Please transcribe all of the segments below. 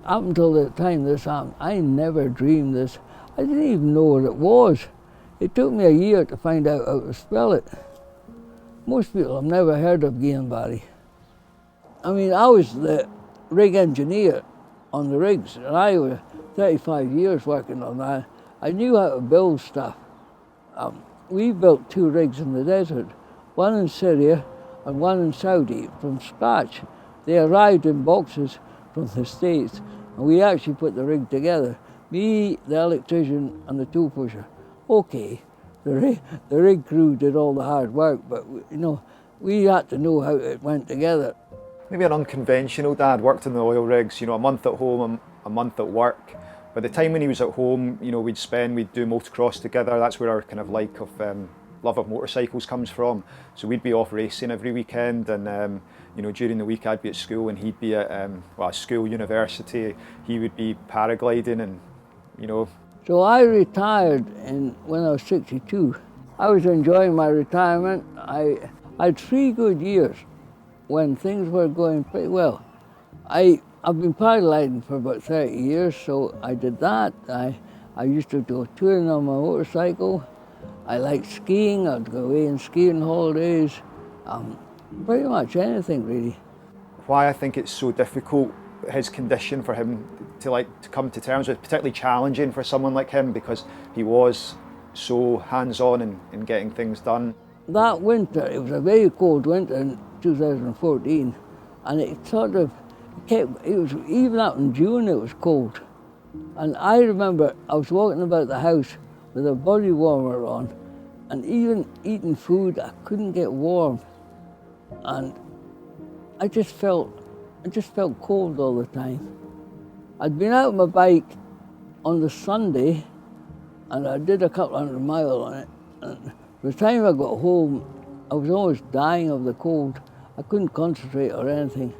up until the time this happened, I never dreamed this. I didn't even know what it was. It took me a year to find out how to spell it. Most people have never heard of Guillain-Barré. I mean, I was the rig engineer on the rigs, and I was 35 years working on that. I knew how to build stuff. We built 2 rigs in the desert, one in Syria and one in Saudi from scratch. They arrived in boxes from the States, and we actually put the rig together. Me, the electrician, and the tool pusher. Okay, the rig crew did all the hard work, but we had to know how it went together. Maybe an unconventional dad, worked in the oil rigs, a month at home, a month at work. By the time when he was at home, we'd do motocross together. That's where our kind of love of motorcycles comes from. So we'd be off racing every weekend, and during the week I'd be at school and he'd be at school, university. He would be paragliding and, So I retired when I was 62. I was enjoying my retirement. I had 3 good years when things were going pretty well. I've been paragliding for about 30 years, so I did that. I used to go touring on my motorcycle. I liked skiing. I'd go away and ski on holidays. Pretty much anything, really. Why I think it's so difficult, his condition, for him to come to terms with, particularly challenging for someone like him, because he was so hands-on in getting things done. That winter, it was a very cold winter in 2014, and it was even up in June it was cold. And I remember I was walking about the house with a body warmer on, and even eating food, I couldn't get warm. And I just felt cold all the time. I'd been out on my bike on the Sunday, and I did a couple 100 miles on it. And by the time I got home, I was almost dying of the cold. I couldn't concentrate or anything.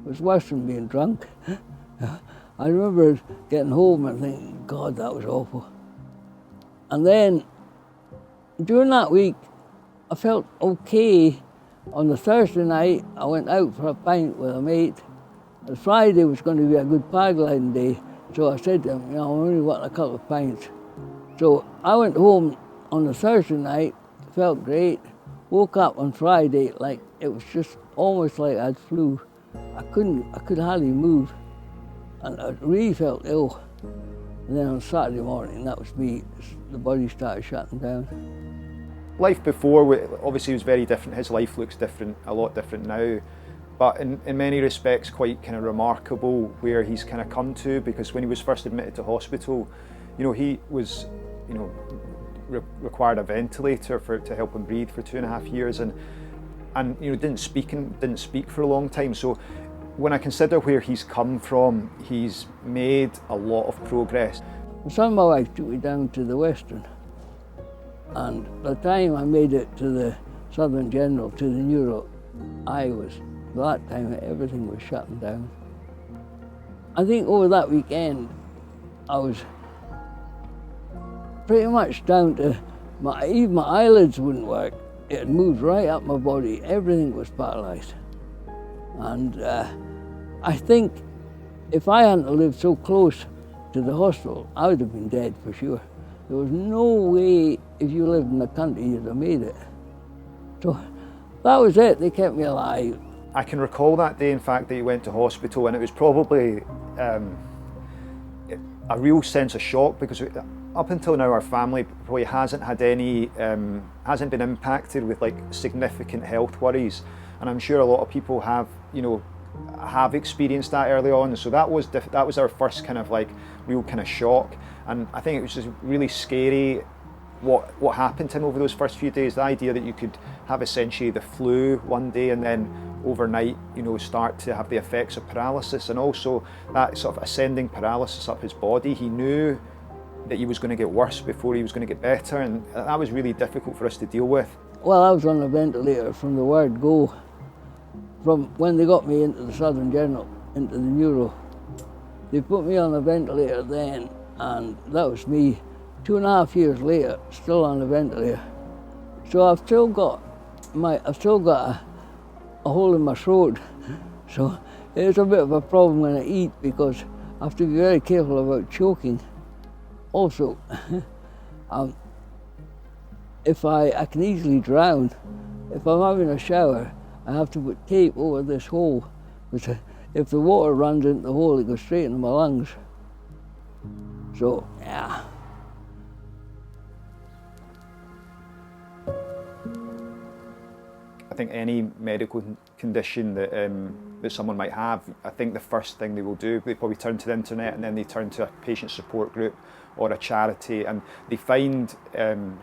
It was worse than being drunk. I remember getting home and thinking, God, that was awful. And then, during that week, I felt okay. On the Thursday night, I went out for a pint with a mate. The Friday was going to be a good paragliding day, so I said to him, I only want a couple of pints. So I went home on the Thursday night, felt great, woke up on Friday like it was just almost like I had flu. I could hardly move, and I really felt ill. And then on Saturday morning, that was me, the body started shutting down. Life before, obviously, was very different. His life looks different, a lot different now, but in many respects quite kind of remarkable where he's kind of come to, because when he was first admitted to hospital, he was, required a ventilator to help him breathe for 2.5 years, and didn't speak for a long time. So when I consider where he's come from, he's made a lot of progress. My son and my wife took me down to the Western, and by the time I made it to the Southern General, to the neuro, by that time everything was shutting down. I think over that weekend, I was pretty much down to, even my eyelids wouldn't work. It had moved right up my body, everything was paralysed. And I think if I hadn't lived so close to the hospital, I would have been dead for sure. There was no way, if you lived in the country, you'd have made it. So that was it, they kept me alive. I can recall that day, in fact, that he went to hospital, and it was probably a real sense of shock, because up until now our family probably hasn't had any, hasn't been impacted with significant health worries, and I'm sure a lot of people have, have experienced that early on. So that was our first kind of real kind of shock, and I think it was just really scary what happened to him over those first few days. The idea that you could have essentially the flu one day and then overnight, start to have the effects of paralysis, and also that sort of ascending paralysis up his body. He knew that he was going to get worse before he was going to get better, and that was really difficult for us to deal with. Well, I was on a ventilator from the word go. From when they got me into the Southern General, into the neuro, they put me on a ventilator then, and that was me. 2.5 years later, still on the ventilator. So I've still got a hole in my throat. So it's a bit of a problem when I eat, because I have to be very careful about choking. Also, if I can easily drown. If I'm having a shower, I have to put tape over this hole, because if the water runs into the hole, it goes straight into my lungs. So, yeah. I think any medical condition that that someone might have, I think the first thing they will do, they probably turn to the internet, and then they turn to a patient support group or a charity, and they find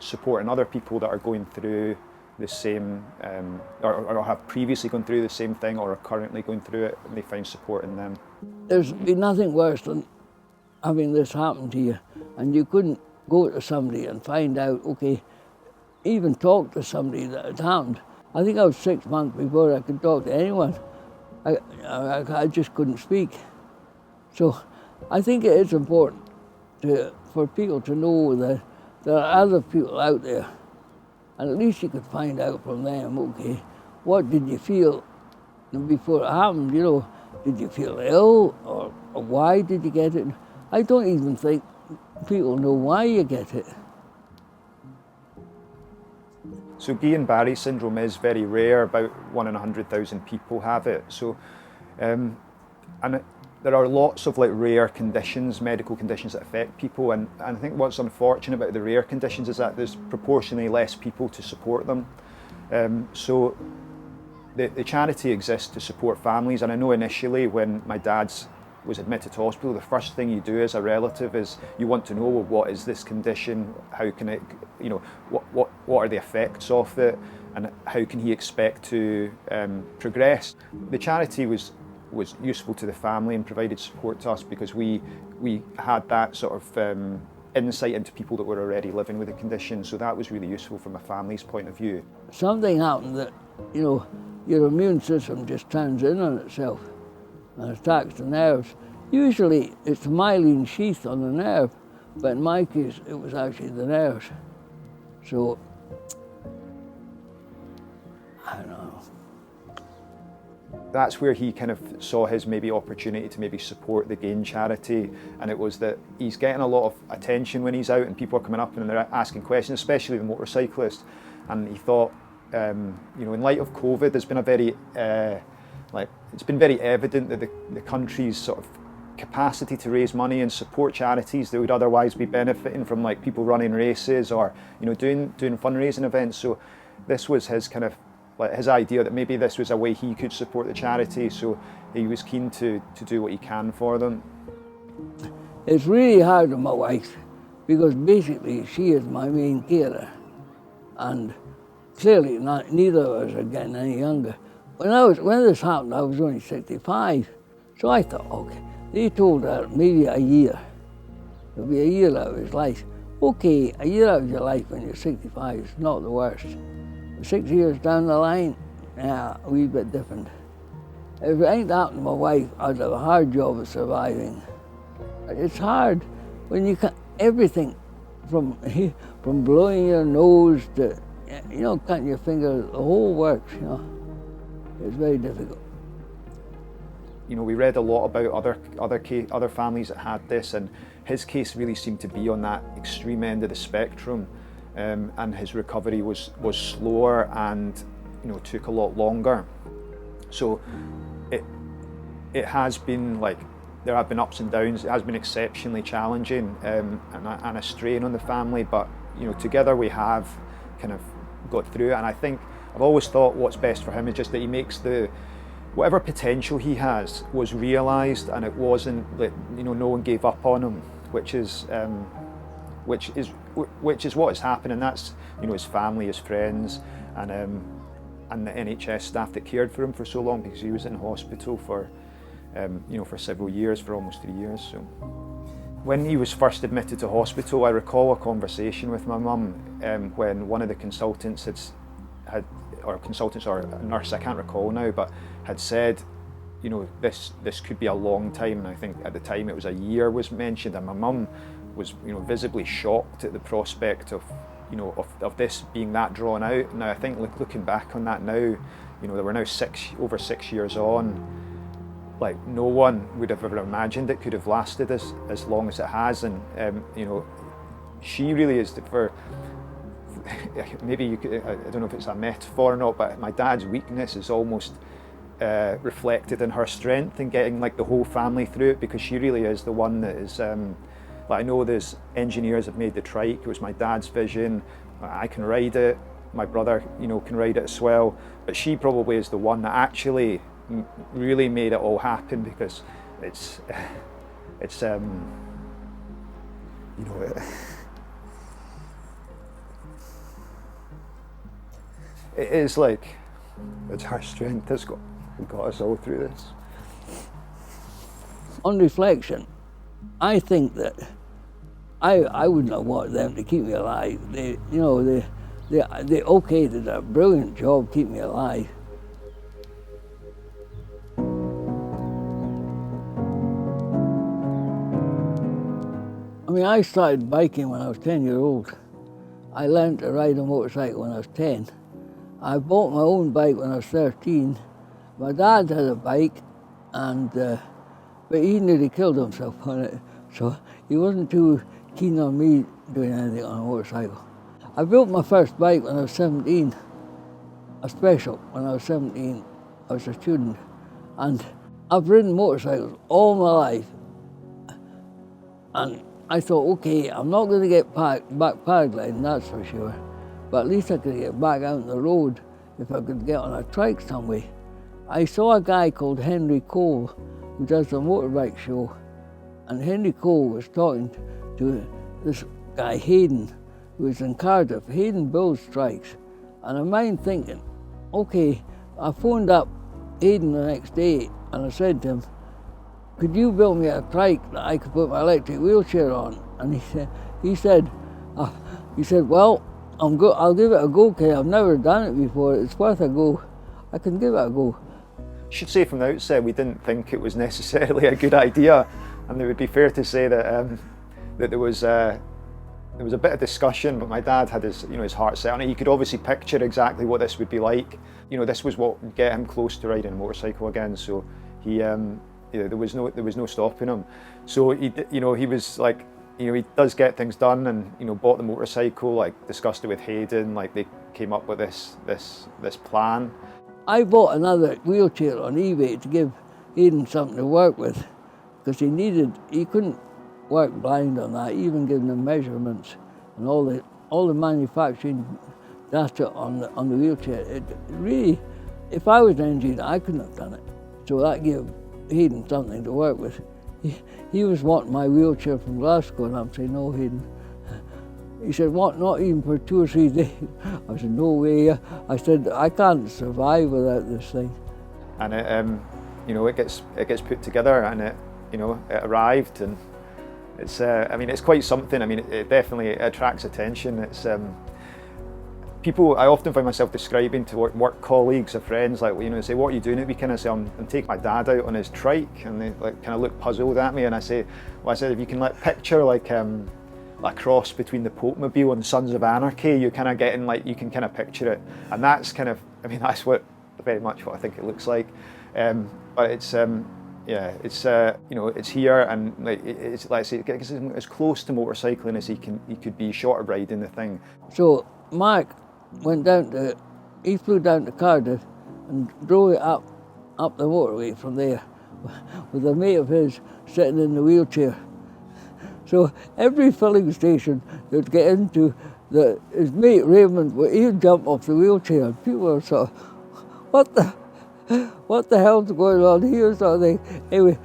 support in other people that are going through the same, or have previously gone through the same thing, or are currently going through it, and they find support in them. There's been nothing worse than having this happen to you, and you couldn't go to somebody and find out, okay, even talk to somebody that had happened. I think I was 6 months before I could talk to anyone. I just couldn't speak. So I think it is important for people to know that there are other people out there, and at least you could find out from them, okay, what did you feel before it happened, you know? Did you feel ill, or why did you get it? I don't even think people know why you get it. So Guillain-Barré syndrome is very rare, about 1 in 100,000 people have it. So, and there are lots of like rare conditions, medical conditions that affect people, and I think what's unfortunate about the rare conditions is that there's proportionally less people to support them. So the charity exists to support families, and I know initially when my dad was admitted to hospital, the first thing you do as a relative is you want to know, well, what is this condition, how can it, you know, what are the effects of it, and how can he expect to progress. The charity was useful to the family and provided support to us because we had that sort of insight into people that were already living with the condition, so that was really useful from a family's point of view. Something happened that, you know, your immune system just turns in on itself and attacks the nerves. Usually it's the myelin sheath on the nerve, but in my case it was actually the nerves. So, I don't know. That's where he kind of saw his maybe opportunity to maybe support the Gain charity, and it was that he's getting a lot of attention when he's out and people are coming up and they're asking questions, especially the motorcyclists, and he thought, you know, in light of COVID, there's been a very it's been very evident that the country's sort of capacity to raise money and support charities that would otherwise be benefiting from, like people running races or, you know, doing fundraising events. So this was his kind of like his idea that maybe this was a way he could support the charity. So he was keen to do what he can for them. It's really hard on my wife because basically she is my main carer, and clearly neither of us are getting any younger. When this happened, I was only 65, so I thought, okay, they told her maybe a year. It'll be a year out of his life. Okay, a year out of your life when you're 65 is not the worst. 6 years down the line, yeah, a wee bit different. If it ain't happened to my wife, I'd have a hard job of surviving. It's hard when you can't, everything from blowing your nose to, you know, cutting your fingers, the whole works, you know. It's very difficult. You know, we read a lot about other families that had this, and his case really seemed to be on that extreme end of the spectrum, and his recovery was slower and, you know, took a lot longer. So it has been like, there have been ups and downs. It has been exceptionally challenging and a strain on the family, but, you know, together we have kind of got through it. And I think I've always thought what's best for him is just that he makes whatever potential he has was realised, and it wasn't that, you know, no one gave up on him, which is what has happened, and that's, you know, his family, his friends, and the NHS staff that cared for him for so long, because he was in hospital for, you know, for several years, for almost 3 years. So when he was first admitted to hospital, I recall a conversation with my mum when one of the consultants or a nurse, I can't recall now, but had said, you know, this could be a long time, and I think at the time it was a year was mentioned, and my mum was, you know, visibly shocked at the prospect of, you know, of this being that drawn out. Now I think looking back on that now, you know, that we're now over 6 years on, like no one would have ever imagined it could have lasted as long as it has. And you know, she really is for maybe you could, I don't know if it's a metaphor or not, but my dad's weakness is almost reflected in her strength in getting like the whole family through it, because she really is the one that is like, I know there's engineers have made the trike. It was my dad's vision. I can ride it, my brother, you know, can ride it as well, but she probably is the one that actually really made it all happen, because it's you know, it is like, it's her strength that's got us all through this. On reflection, I think that I wouldn't have wanted them to keep me alive. They did a brilliant job keeping me alive. I mean, I started biking when I was 10-year-old. I learned to ride a motorcycle when I was 10. I bought my own bike when I was 13. My dad had a bike, and but he nearly killed himself on it, so he wasn't too keen on me doing anything on a motorcycle. I built my first bike when I was 17, a special when I was 17. I was a student, and I've ridden motorcycles all my life, and I thought, okay, I'm not going to get back paragliding, that's for sure, but at least I could get back out on the road if I could get on a trike some way. I saw a guy called Henry Cole, who does the Motorbike Show, and Henry Cole was talking to this guy Hayden, who was in Cardiff. Hayden builds trikes, and I mind thinking, okay, I phoned up Hayden the next day and I said to him, could you build me a trike that I could put my electric wheelchair on? And he said, well, I'll give it a go, because I've never done it before. It's worth a go. I can give it a go. I should say from the outset, we didn't think it was necessarily a good idea, and it would be fair to say that that there was a bit of discussion, but my dad had his heart set on it. He could obviously picture exactly what this would be like. You know, this was what would get him close to riding a motorcycle again. So he, there was no stopping him. So he was like, he does get things done, and bought the motorcycle, like discussed it with Hayden, like they came up with this plan. I bought another wheelchair on eBay to give Hayden something to work with, because he couldn't work blind on that, even giving him measurements and all the manufacturing data on the wheelchair. It really, if I was an engineer, I couldn't have done it. So that gave Hayden something to work with. He was wanting my wheelchair from Glasgow, and I'm saying, no, Hayden. He said, what, not even for 2 or 3 days? I said, no way. I said, I can't survive without this thing. And it gets put together, and it arrived, and it's it's quite something. I mean, it definitely attracts attention. It's people. I often find myself describing to work colleagues or friends, like, say, what are you doing at the weekend? I say, I'm taking my dad out on his trike, and they like kind of look puzzled at me, and I said, if you can picture a cross between the Popemobile and Sons of Anarchy, you're kind of getting you can kind of picture it, and that's kind of, that's very much what I think it looks like. But it's it's here, and it's like I say, it's as close to motorcycling as he could be, short of riding the thing. So Mark he flew down to Cardiff and drove it up the motorway from there with a mate of his sitting in the wheelchair. So every filling station they'd get into, his mate Raymond, he'd jump off the wheelchair, and people were sort of, what the hell's going on here, sort of thing. Anyway,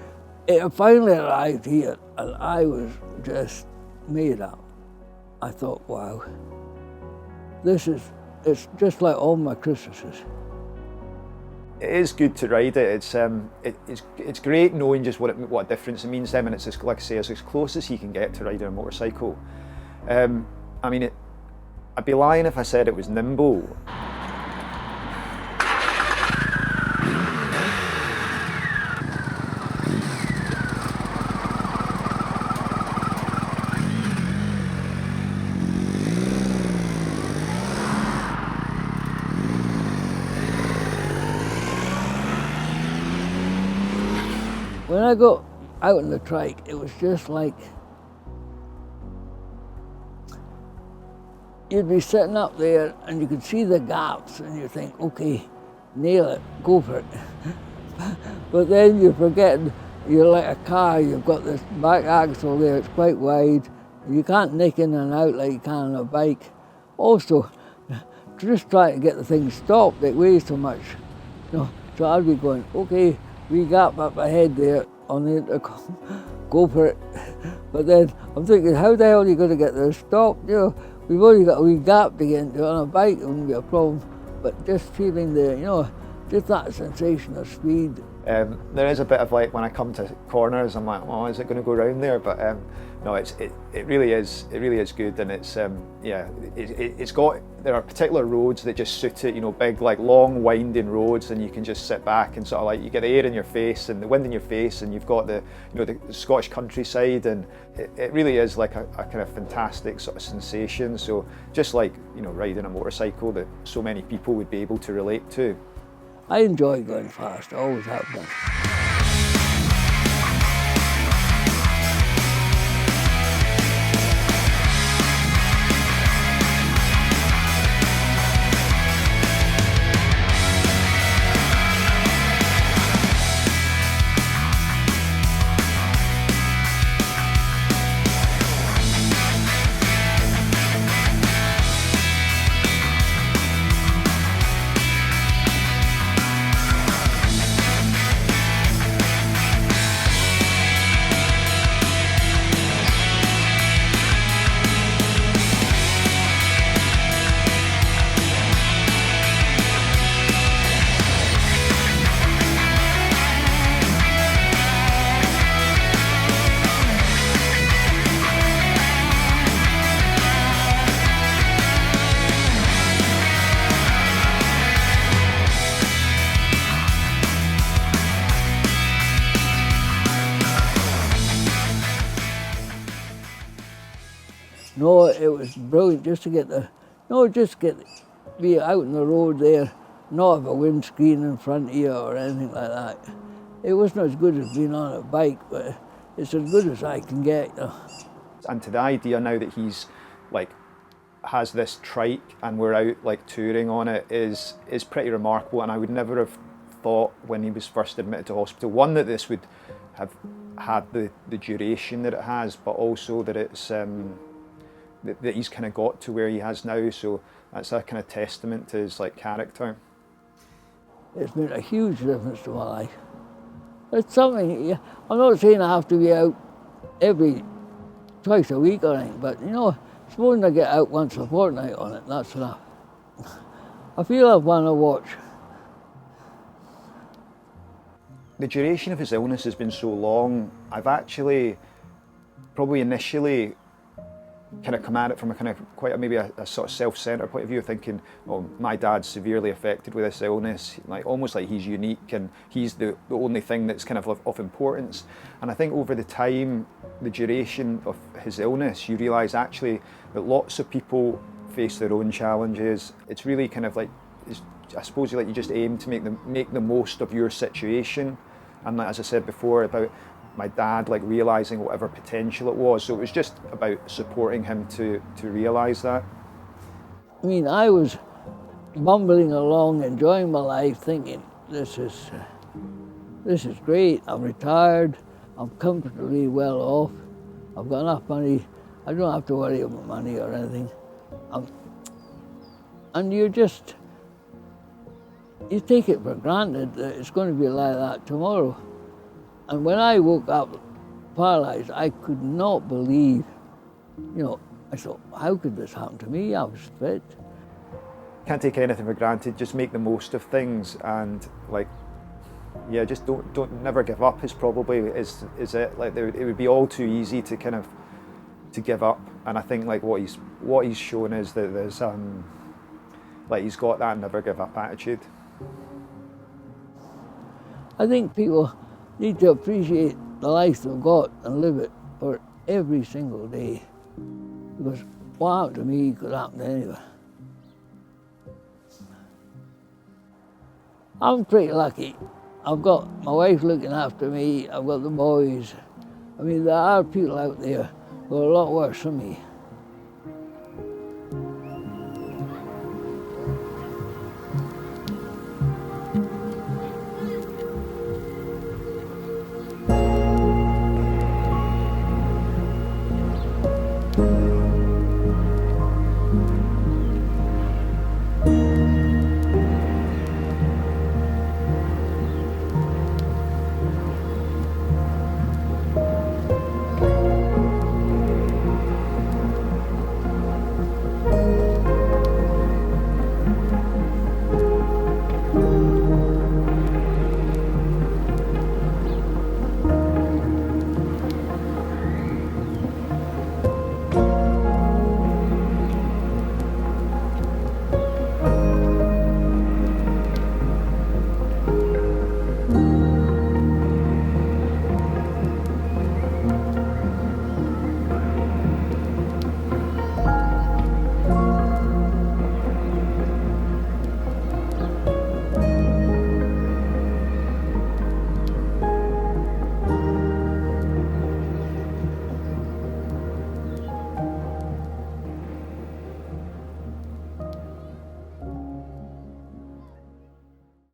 it finally arrived here, and I was just made up. I thought, wow, it's just like all my Christmases. It is good to ride it. It's great knowing just what a difference it means to him, and it's like I say, it's as close as he can get to riding a motorcycle. I'd be lying if I said it was nimble. when I got out on the trike, it was just like you'd be sitting up there and you could see the gaps and you think, okay, nail it, go for it. But then you forget you're like a car, you've got this back axle there, it's quite wide, you can't nick in and out like you can on a bike. Also, just trying to get the thing stopped, it weighs so much. You know, so I'd be going, okay, we gap up ahead there on the intercom, go for it. But then I'm thinking, how the hell are you going to get this stopped? You know, we've only got a wee gap to get into. On a bike, it wouldn't be a problem. But just feeling the, you know, just that sensation of speed. There is a bit of like when I come to corners, I'm like, oh, is it going to go round there? But no, it really is good, and it's it's got, there are particular roads that just suit it, you know, big like long winding roads, and you can just sit back and sort of like you get the air in your face and the wind in your face, and you've got the, you know, the Scottish countryside, and it really is like a kind of fantastic sort of sensation. So just like, you know, riding a motorcycle that so many people would be able to relate to. I enjoy going fast, I always have done. No, it was brilliant just to get be out on the road there, not have a windscreen in front of you or anything like that. It wasn't as good as being on a bike, but it's as good as I can get, you know. And to the idea now that he's like has this trike and we're out like touring on it is pretty remarkable, and I would never have thought when he was first admitted to hospital, one, that this would have had the duration that it has, but also that it's that he's kind of got to where he has now. So that's a kind of testament to his like character. It's made a huge difference to my life. It's something, I'm not saying I have to be out twice a week or anything, but you know, supposing I get out once a fortnight on it, that's enough. I feel I've won a watch. The duration of his illness has been so long, I've actually probably initially kind of come at it from a kind of quite maybe a sort of self-centred point of view, thinking, well, my dad's severely affected with this illness, like almost like he's unique and he's the only thing that's kind of importance. And I think over the time, the duration of his illness, you realise actually that lots of people face their own challenges. It's really kind of like, I suppose you just aim to make the most of your situation. And like, as I said before about my dad like realising whatever potential it was, so it was just about supporting him to realise that. I mean, I was bumbling along, enjoying my life, thinking, this is great, I'm retired, I'm comfortably well off, I've got enough money, I don't have to worry about money or anything. And you take it for granted that it's going to be like that tomorrow. And when I woke up paralysed, I could not believe, you know, I thought, how could this happen to me? I was fit. Can't take anything for granted, just make the most of things, and like, yeah, just don't never give up is it. Like it would be all too easy to kind of to give up, and I think like what he's shown is that there's like he's got that never give up attitude. I think people need to appreciate the life they've got and live it for every single day. Because what happened to me could happen to anyone. I'm pretty lucky. I've got my wife looking after me, I've got the boys. I mean, there are people out there who are a lot worse than me.